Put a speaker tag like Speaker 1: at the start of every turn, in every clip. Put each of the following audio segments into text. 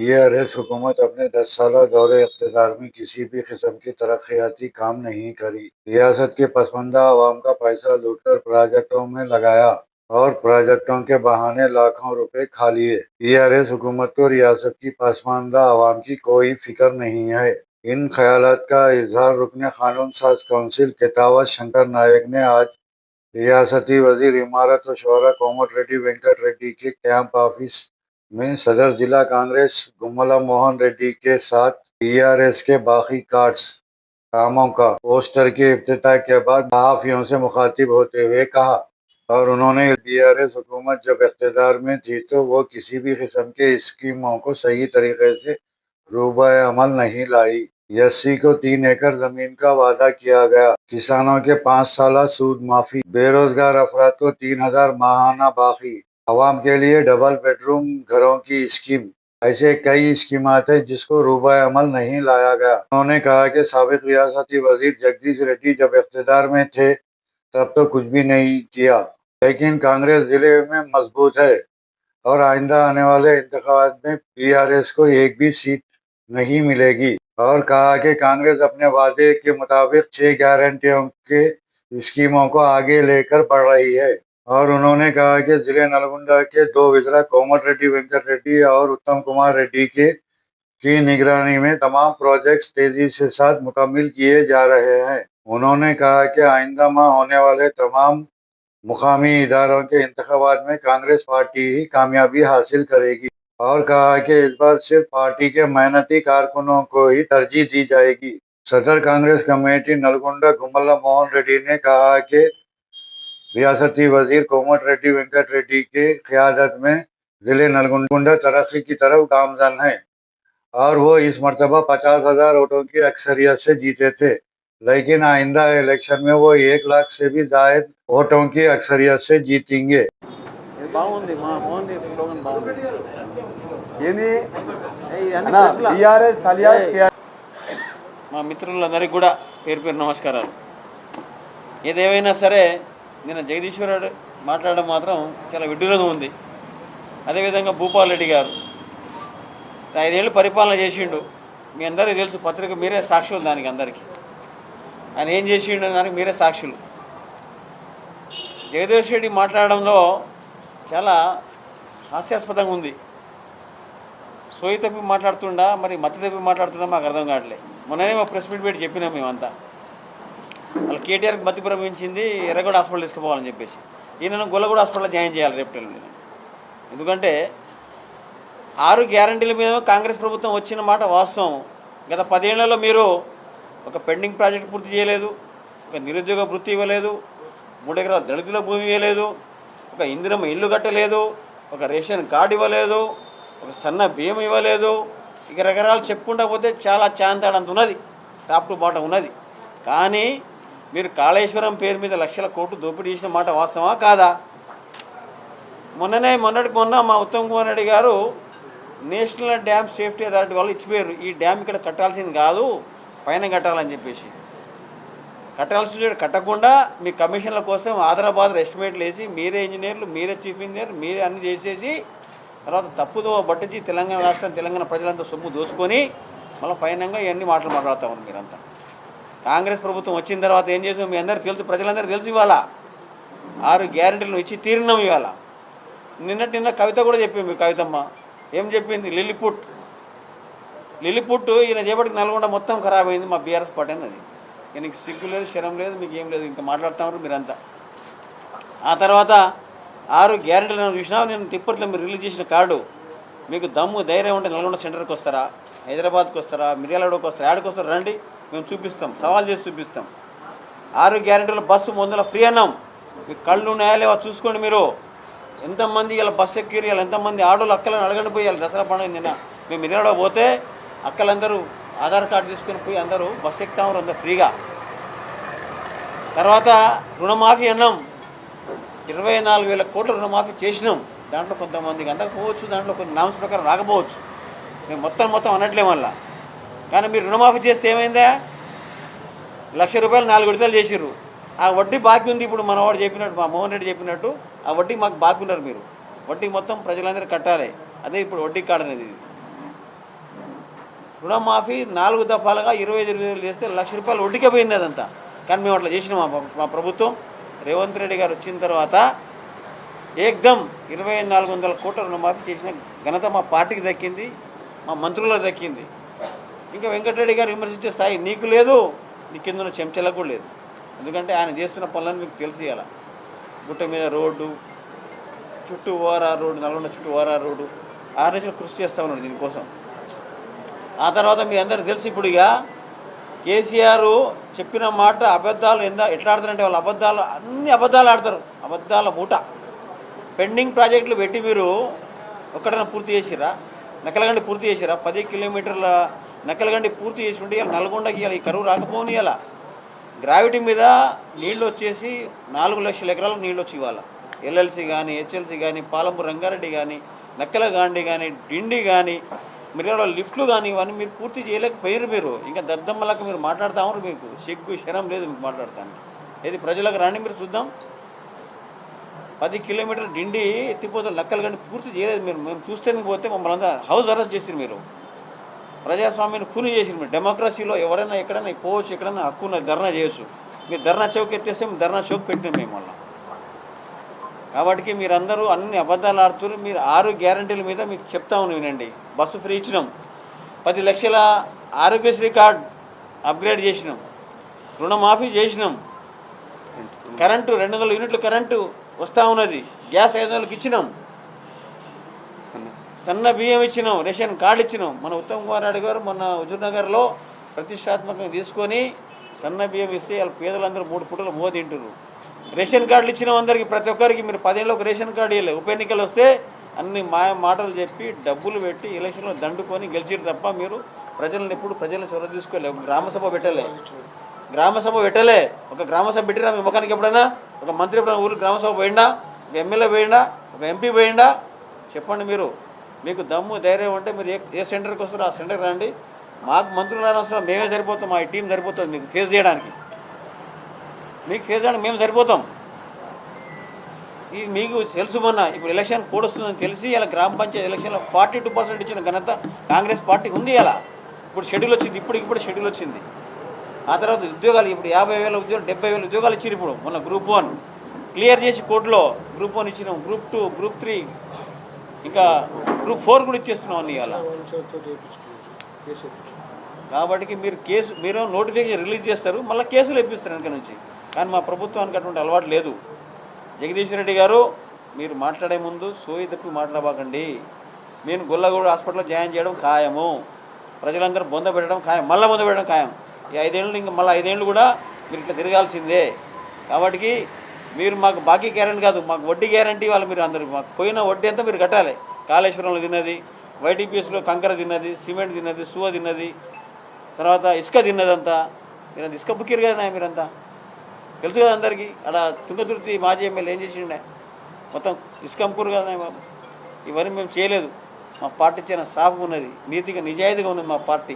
Speaker 1: TRS हुकूमत अपने 10 साला दौरे इक़्तिदार में किसी भी किस्म की तरक्याती काम नहीं करी। रियासत के पसमानदा अवाम का पैसा लूटकर प्रोजेक्टों में लगाया और प्रोजेक्टों के बहाने लाखों रुपए खा लिए। टीआरएस हुकूमत को रियासत की पसमानदा अवाम की कोई फिक्र नहीं है। इन ख्यालात का इजहार रुकन कानून साज कौंसिल केतावत शंकर नायक ने आज रियासती वजीर इमारत और शोरा कोमट रेड्डी वेंकट रेड्डी के कैंप ऑफिस में सदर जिला कांग्रेस गुम्मला मोहन रेड्डी के साथ टीआरएस के बाकी कार्ड्स कामों का पोस्टर के इफ्तिताह के बाद सहाफियों से मुखातिब होते हुए कहा। और उन्होंने टीआरएस हुकूमत जब इख्तिदार में थी तो वो किसी भी किस्म के स्कीमों को सही तरीके से रूबाए अमल नहीं लाई। यस्सी को 3 एकड़ जमीन का वादा किया गया, किसानों के 5 साला सूद माफी, बेरोजगार अफराद को 3,000 माहाना बाकी, आवाम के लिए डबल बेडरूम घरों की स्कीम, ऐसे कई स्कीमात है जिसको रूबाए अमल नहीं लाया गया। उन्होंने कहा कि साबिक रियासती वजीर जगदीश रेड्डी जब इख्तिदार में थे तब तो कुछ भी नहीं किया, लेकिन कांग्रेस जिले में मजबूत है और आइंदा आने वाले इंतखाबात में टीआरएस को एक भी सीट नहीं मिलेगी। और कहा कि कांग्रेस अपने वादे के मुताबिक 6 गारंटियों के स्कीमों को आगे लेकर बढ़ रही है। और उन्होंने कहा कि जिले नलगुंडा के 2 विजरा कोमट रेड्डी वेंकट रेड्डी और उत्तम कुमार रेड्डी की निगरानी में तमाम प्रोजेक्ट्स तेजी से साथ मुकम्मल किए जा रहे हैं। उन्होंने कहा कि आइंदा माह होने वाले तमाम मुकामी इदारों के इंतखाबात में कांग्रेस पार्टी ही कामयाबी हासिल करेगी और कहा कि इस बार सिर्फ पार्टी के मेहनती कारकुनों को ही तरजीह दी जाएगी। सदर कांग्रेस कमेटी नलगुंडा गुम्मला मोहन रेड्डी ने कहा कि रियासती वजीर कोमट रेड्डी वेंकट रेड्डी के क़यादत में जिले नलगुंडा तरक्की की तरफ गामजन है और वो इस मरतबा 50,000 वोटों की अक्सरियत से जीते थे, लेकिन आइंदा इलेक्शन में वो 1 लाख से भी ज्यादा वोटों की अक्सरियत से जीतेंगे।
Speaker 2: మా మిత్రులందరికీ కూడా పేరు పేరు నమస్కారాలు. ఏదేమైనా సరే నిన్న జగదీశ్వరుడు మాట్లాడడం మాత్రం చాలా విడ్డూరంగా ఉంది. అదేవిధంగా భూపాల్ రెడ్డి గారు 5 ఏళ్ళు పరిపాలన చేసిండు. మీ అందరికీ తెలుసు, పత్రిక మీరే సాక్షులు దానికి. అందరికీ ఆయన ఏం చేసిండు దానికి మీరే సాక్షులు. జగదీష్ రెడ్డి మాట్లాడడంలో చాలా హాస్యాస్పదంగా ఉంది. సోయి తప్పి మాట్లాడుతుండా మరి మతి తప్పి మాట్లాడుతుండా మాకు అర్థం కావట్లేదు. మొన్ననే మా ప్రెస్ మీట్ పెట్టి చెప్పినాం మేమంతా. వాళ్ళు కేటీఆర్కి మతి ప్రవహించింది, ఎర్రగూడ హాస్పిటల్ తీసుకుపోవాలని చెప్పేసి ఈయనను గొల్లగూడ హాస్పిటల్లో జాయిన్ చేయాలి రేపు. ఎందుకంటే 6 గ్యారంటీల మీద కాంగ్రెస్ ప్రభుత్వం వచ్చిన మాట వాస్తవం. గత 10 ఏళ్లలో మీరు ఒక పెండింగ్ ప్రాజెక్ట్ పూర్తి చేయలేదు, ఒక నిరుద్యోగ వృత్తి ఇవ్వలేదు, 3 ఎకరాల దళితుల భూమి ఇవ్వలేదు, ఒక ఇందిరమ్మ ఇల్లు కట్టలేదు, ఒక రేషన్ కార్డు ఇవ్వలేదు, ఒక సన్న బియ్యం ఇవ్వలేదు. ఇక రకరకాలు చెప్పుకుంటా పోతే చాలా చాంతాడంత ఉన్నది, టాప్ టు బాటం ఉన్నది. కానీ మీరు కాళేశ్వరం పేరు మీద లక్షల కోట్లు దోపిడీ చేసిన మాట వాస్తవా కాదా? మొన్నటికి మొన్న మా ఉత్తమ్ కుమార్ రెడ్డి గారు నేషనల్ డ్యామ్ సేఫ్టీ అథారిటీ వాళ్ళు ఇచ్చిపోయారు, ఈ డ్యామ్ ఇక్కడ కట్టాల్సింది కాదు, పైన కట్టాలని చెప్పేసి. కట్టాల్సి కట్టకుండా మీ కమిషన్ల కోసం ఆదరాబాద్ ఎస్టిమేట్లు వేసి మీరే ఇంజనీర్లు, మీరే చీఫ్ ఇంజనీర్, మీరే అన్ని చేసేసి తర్వాత తప్పుదో పట్టించి తెలంగాణ రాష్ట్రం, తెలంగాణ ప్రజలంతా సొమ్ము దోచుకొని మళ్ళీ పైనంగా ఇవన్నీ మాట్లాడుతూ ఉన్నారు మీరంతా. కాంగ్రెస్ ప్రభుత్వం వచ్చిన తర్వాత ఏం చేసాం మీ అందరికీ తెలుసు, ప్రజలందరికీ తెలుసు. ఇవాళ 6 గ్యారెంటీలను ఇచ్చి తీరినాం. ఇవాళ నిన్న కవిత కూడా చెప్పింది. మీ కవితమ్మ ఏం చెప్పింది? లిల్లిపుట్టు ఈయన చేపటికి నల్గొండ మొత్తం ఖరాబ్ అయింది మా బీఆర్ఎస్ పార్టీ అన్నది. ఈయనకి సిగ్గు లేదు, శరం లేదు, మీకు ఏం లేదు, ఇంకా మాట్లాడుతున్నారు మీరంతా. ఆ తర్వాత 6 గ్యారెంటీలను చూసినా నేను తిప్పట్లో మీరు రిలీజ్ చేసిన కార్డు, మీకు దమ్ము ధైర్యం ఉంటే నల్గొండ సెంటర్కి వస్తారా, హైదరాబాద్కి వస్తారా, మిర్యాలగూడకి వస్తారా, యాడికి వస్తారా, రండి, మేము చూపిస్తాం, సవాల్ చేసి చూపిస్తాం. 6 గ్యారెంటీల బస్సు ముందుల ఫ్రీ అన్నాం. మీకు కళ్ళు ఉన్నాయా లేవా చూసుకోండి. మీరు ఎంతమంది ఇలా బస్సు ఎక్కిరు, ఇలా ఎంతమంది ఆడోళ్ళు అక్కలను అడగండి పోయి. ఇలా దసరా పండుగ నిన్న మేము మిర్యాలగూడ పోతే అక్కలందరూ ఆధార్ కార్డు తీసుకొని పోయి అందరూ బస్సు ఎక్కుతాము అందరూ ఫ్రీగా. తర్వాత రుణమాఫీ అన్నాం, 24,000 కోట్ల రుణమాఫీ చేసినాం. దాంట్లో కొంతమందికి అందకపోవచ్చు, దాంట్లో కొన్ని నామ్స్ ప్రకారం రాకపోవచ్చు. మేము మొత్తం అనట్లే మళ్ళా. కానీ మీరు రుణమాఫీ చేస్తే ఏమైందా? 1,00,000 రూపాయలు 4 విడతలు చేసిర్రు. ఆ వడ్డీ బాకీ ఉంది. ఇప్పుడు మనవాడు చెప్పినట్టు, మా మోహన్ రెడ్డి చెప్పినట్టు ఆ వడ్డీ మాకు బాకీ ఉన్నారు. మీరు వడ్డీ మొత్తం ప్రజలందరూ కట్టాలి. అదే ఇప్పుడు వడ్డీ కార్డు అనేది. రుణమాఫీ 4 దఫాలుగా 25,000 చేస్తే ₹1,00,000 ఒడ్డుకే పోయింది అదంతా. కానీ మేము అట్లా చేసినాం మా ప్రభుత్వం. రేవంత్ రెడ్డి గారు వచ్చిన తర్వాత ఏకదమ్ 2,400 కోట్ల రుణమాఫీ చేసిన ఘనత మా పార్టీకి దక్కింది, మా మంత్రులకు దక్కింది. ఇంకా వెంకటరెడ్డి గారు విమర్శించే స్థాయి నీకు లేదు, నీ కింద ఉన్న చెంచలకు కూడా లేదు. ఎందుకంటే ఆయన చేస్తున్న పనులను మీకు తెలిసి ఇలా గుట్ట మీద రోడ్డు, చుట్టూ ఓఆర్ఆర్ రోడ్డు, నల్గొండ చుట్టూ ఓఆర్ఆర్ రోడ్డు 6 నెలలు కృషి చేస్తూ ఉన్నాడు దీనికోసం. ఆ తర్వాత మీ అందరికీ తెలిసి ఇప్పుడు ఇక కేసీఆర్ చెప్పిన మాట అబద్ధాలు ఎట్లా ఆడతారంటే వాళ్ళు అన్ని అబద్ధాలు ఆడతారు. అబద్ధాల మూట. పెండింగ్ ప్రాజెక్టులు పెట్టి మీరు ఒక్కడైనా పూర్తి చేసిరా? నకలగండి పూర్తి చేసిరా? 10 కిలోమీటర్ల నకలగండి పూర్తి చేసి ఉంటే ఇలా నల్గొండకి ఇలా ఈ కరువు రాకపోని ఇలా గ్రావిటీ మీద నీళ్ళు వచ్చేసి 4 లక్షల ఎకరాలకు నీళ్ళు వచ్చి ఇవాళ ఎల్ఎల్సి కానీ, హెచ్ఎల్సి కానీ, పాలమూరు రంగారెడ్డి కానీ, నక్కలగాండి కానీ, డిండి కానీ, మీరు లిఫ్ట్లు కానీ ఇవన్నీ మీరు పూర్తి చేయలేకపోయారు. మీరు ఇంకా దద్దమ్మలకు మీరు మాట్లాడుతూ ఉన్నారు. మీకు సిగ్గు శరం లేదు మీకు మాట్లాడతాను. ఏది ప్రజలకు రాండి మీరు చూద్దాం. 10 కిలోమీటర్ల డిండి ఎత్తిపోతే నక్కలు కానీ పూర్తి చేయలేదు మీరు. మేము చూస్తే పోతే మమ్మల్ని అంతా హౌస్ అరెస్ట్ చేసింది. మీరు ప్రజాస్వామ్యాన్ని కూని చేసింది. మీరు డెమోక్రసీలో ఎవరైనా ఎక్కడైనా పోవచ్చు, ఎక్కడైనా హక్కున ధర్నా చేయొచ్చు. మీరు ధర్నా చౌక్ ఎత్తేస్తే మేము ధర్నా చౌక్ పెట్టినాం మేము మళ్ళీ. కాబట్టి మీరందరూ అన్ని అబద్ధాలు ఆడుతున్నారు. మీరు 6 గ్యారంటీల మీద మీకు చెప్తా ఉన్నాం వినండి. బస్సు ఫ్రీ ఇచ్చినాం, 10 లక్షల ఆరోగ్యశ్రీ కార్డ్ అప్గ్రేడ్ చేసినాం, రుణమాఫీ చేసినాం, కరెంటు 200 యూనిట్లు కరెంటు వస్తూ ఉన్నది, గ్యాస్ 500కి ఇచ్చినాం, సన్న బియ్యం ఇచ్చినాం, రేషన్ కార్డు ఇచ్చినాం. మన ఉత్తమ్ కుమార్ రెడ్డి గారు మొన్న హుజూర్నగర్లో ప్రతిష్టాత్మకంగా తీసుకొని సన్న బియ్యం ఇస్తే వాళ్ళ పేదలందరూ 3 పూటలు మోద తింటున్నారు. రేషన్ కార్డులు ఇచ్చినాం అందరికీ, ప్రతి ఒక్కరికి. మీరు 10 ఏళ్ళకి రేషన్ కార్డు ఇవ్వలేదు. ఉప ఎన్నికలు వస్తే అన్ని మాయ మాటలు చెప్పి డబ్బులు పెట్టి ఎలక్షన్లో దండుకొని గెలిచిరు తప్ప మీరు ప్రజలను ఎప్పుడు ప్రజలను చొరవ తీసుకోలేదు. గ్రామసభ పెట్టలే, ఒక గ్రామసభ పెట్టినా మీ ముఖానికి ఎప్పుడైనా? ఒక మంత్రి ఎప్పుడైనా ఊరు గ్రామసభ పోయిండా? ఒక ఎమ్మెల్యే పోయిండా? ఒక ఎంపీ పోయిండా? చెప్పండి. మీరు మీకు దమ్ము ధైర్యం ఉంటే మీరు ఏ సెంటర్కి వస్తారో ఆ సెంటర్కి రండి. మాకు మంత్రులు రానవసరం, మేమే సరిపోతాం, మా టీం సరిపోతుంది మీకు ఫేస్ చేయడానికి. మేము సరిపోతాం. ఇది మీకు తెలుసు. మొన్న ఇప్పుడు ఎలక్షన్ కోడ్ వస్తుందని తెలిసి ఇలా గ్రామ పంచాయతీ ఎలక్షన్లో 42% ఇచ్చిన ఘనత కాంగ్రెస్ పార్టీకి ఉంది. ఇలా ఇప్పుడు షెడ్యూల్ వచ్చింది, ఇప్పుడు షెడ్యూల్ వచ్చింది. ఆ తర్వాత ఉద్యోగాలు ఇప్పుడు 50,000 ఉద్యోగాలు, 70,000 ఉద్యోగాలు ఇచ్చారు. ఇప్పుడు మొన్న గ్రూప్ 1 క్లియర్ చేసి కోర్టులో గ్రూప్ 1 ఇచ్చినాం, గ్రూప్ 2, గ్రూప్ 3, ఇంకా గ్రూప్ 4 కూడా ఇచ్చేస్తున్నాం అన్ని ఇవాళ. కాబట్టి మీరు నోటిఫికేషన్ రిలీజ్ చేస్తారు, మళ్ళీ కేసులు ఇప్పిస్తారు వెనక నుంచి. కానీ మా ప్రభుత్వానికి అటువంటి అలవాటు లేదు. జగదీష్ రెడ్డి గారు, మీరు మాట్లాడే ముందు సోయి తప్పి మాట్లాడబాకండి. నేను గొల్లగూడ హాస్పిటల్లో జాయిన్ చేయడం ఖాయము, ప్రజలందరూ బొంద పెట్టడం ఖాయం, మళ్ళీ బొంద పెట్టడం ఖాయం. ఈ 5 ఏళ్ళు ఇంకా మళ్ళీ 5 ఏళ్ళు కూడా మీరు ఇట్లా తిరగాల్సిందే. కాబట్టి మీరు మాకు బాకీ గ్యారెంటీ కాదు, మాకు వడ్డీ గ్యారెంటీ వాళ్ళు. మీరు అందరూ మాకు పోయిన వడ్డీ అంతా మీరు కట్టాలి. కాళేశ్వరంలో తిన్నది, వైటీపీఎస్లో కంకర తిన్నది, సిమెంట్ తిన్నది, సువ తిన్నది, తర్వాత ఇసుక తిన్నదంతా. మీరు అంత ఇసుక బుక్కిరు కదా మీరంతా, తెలుసు కదా అందరికీ. అలా తుంగతుర్తి మాజీ ఎమ్మెల్యే ఏం చేసిండే? మొత్తం ఇసుక అమ్ముకురు కదా బాబు. ఇవన్నీ మేము చేయలేదు. మా పార్టీ చాలా సాఫ్గా ఉన్నది, నీతిగా నిజాయితీగా ఉన్నది మా పార్టీ.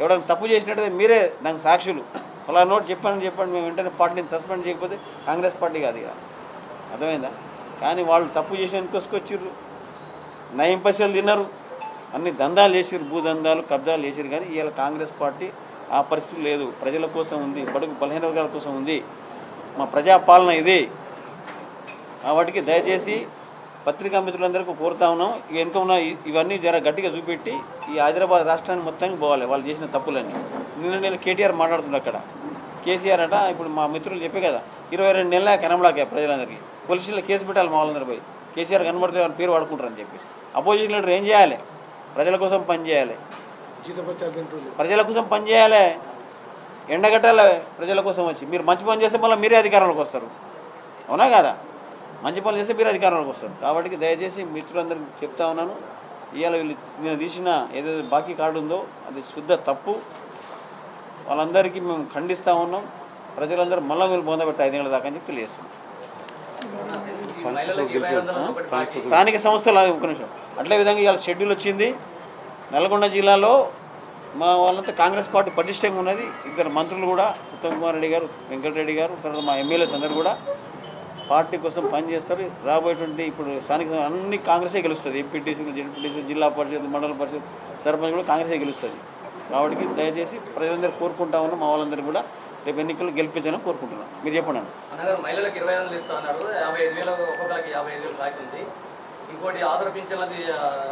Speaker 2: ఎవడైనా తప్పు చేసినట్టయితే మీరే దానికి సాక్షులు. అలా నోట్ చెప్పండి, మేము వెంటనే పార్టీని సస్పెండ్ చేయకపోతే కాంగ్రెస్ పార్టీ కాదు ఇక. అర్థమైందా? కానీ వాళ్ళు తప్పు చేసేందుకు తీసుకొచ్చిర్రు, నయం పైసలు తిన్నారు, అన్ని దందాలు చేసిర్రు, భూదందాలు కబ్జాలు చేసిర్రు. కానీ ఇవాళ కాంగ్రెస్ పార్టీ ఆ పరిస్థితి లేదు. ప్రజల కోసం ఉంది, బడుగు బలహీన వర్గాల కోసం ఉంది. మా ప్రజాపాలన ఇది. వాటికి దయచేసి పత్రికా మిత్రులందరికీ కోరుతా ఉన్నాం. వెనుక ఉన్న ఇవన్నీ జర గట్టిగా చూపెట్టి ఈ హైదరాబాద్ రాష్ట్రాన్ని మొత్తానికి పోవాలి వాళ్ళు చేసిన తప్పులన్నీ. నేను కేటీఆర్ మాట్లాడుతున్నా అక్కడ. కేసీఆర్ అట ఇప్పుడు మా మిత్రులు చెప్పే కదా 22 నెలల కనబడాకే ప్రజలందరికీ పోలీసుల్లో కేసు పెట్టాలి. మా వాళ్ళందరూ పోయి కేసీఆర్ కనబడితే వాళ్ళ పేరు వాడుకుంటారని చెప్పి. అపోజిషన్ లీడర్ ఏం చేయాలి? ప్రజల కోసం పనిచేయాలి, ప్రజల కోసం పనిచేయాలి, ఎండగట్టాలి ప్రజల కోసం వచ్చి. మీరు మంచి పని చేస్తే మళ్ళీ మీరే అధికారంలోకి వస్తారు. అవునా కాదా? మంచి పనులు చేస్తే మీరు అధికారంలోకి వస్తారు. కాబట్టి దయచేసి మిత్రులందరికీ చెప్తా ఉన్నాను, ఇవాళ నేను తీసిన ఏదైతే బాకీ కార్డు ఉందో అది శుద్ధ తప్పు. వాళ్ళందరికీ మేము ఖండిస్తూ ఉన్నాం. ప్రజలందరూ మళ్ళీ మీరు బొందబెట్టి 5 ఏళ్ళ దాకా అని చెప్పి తెలియజేస్తున్నాం. స్థానిక సంస్థలు ఒక నిమిషం. అట్లే విధంగా ఇవాళ షెడ్యూల్ వచ్చింది. నల్గొండ జిల్లాలో మా వాళ్ళంతా కాంగ్రెస్ పార్టీ పటిష్టంగా ఉన్నది. 2 మంత్రులు కూడా, ఉత్తమ్ కుమార్ రెడ్డి గారు, వెంకటరెడ్డి గారు, తర్వాత మా ఎమ్మెల్యేస్ అందరూ కూడా పార్టీ కోసం పనిచేస్తారు. రాబోయేటువంటి ఇప్పుడు స్థానిక అన్ని కాంగ్రెసే గెలుస్తుంది. ఎంపీటీసీలు, జెడ్పీటీసీలు, జిల్లా పరిషత్, మండల పరిషత్, సర్పంచ్ కూడా కాంగ్రెసే గెలుస్తుంది. కాబట్టి దయచేసి ప్రజలందరూ కోరుకుంటా ఉన్నాం, మా వాళ్ళందరూ కూడా రేపు ఎన్నికలు గెలిపించాలని కోరుకుంటున్నాం. మీరు చెప్పండి అన్న.
Speaker 3: అన్నగారు మహిళలకు 25,000 ఇస్తా అన్నారు. 55,000 ఒక్కొక్కరికి 55,000 తాకింది. ఇంకోటి ఆధార పింఛన్లది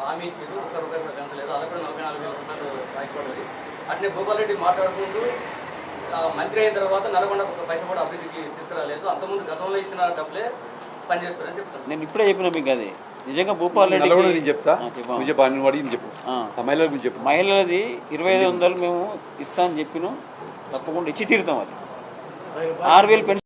Speaker 3: హామీ ఇచ్చారు, ₹1 కూడా పెంచలేదు. అది కూడా 44,000 రూపాయలు తాకిపడ్డది. అట్నే భూపాల్ రెడ్డి మాట్లాడుకుంటూ మంత్రి అయిన తర్వాత నల్గొండ ఒక పైసా కూడా అభివృద్ధికి తీసుకురాలేదు. అంతకుముందు గతంలో ఇచ్చిన డబ్బులే పనిచేస్తారని చెప్తాను.
Speaker 2: నేను ఇప్పుడే చెప్పిన మీకు అది నిజంగా భూపాల్ రెడ్డి
Speaker 4: నేను చెప్తా చెప్పు.
Speaker 2: మహిళలది 2,500 మేము ఇస్తా అని చెప్పినాం, తప్పకుండా ఇచ్చి తీరుతాం. అది 6,000 పెన్షన్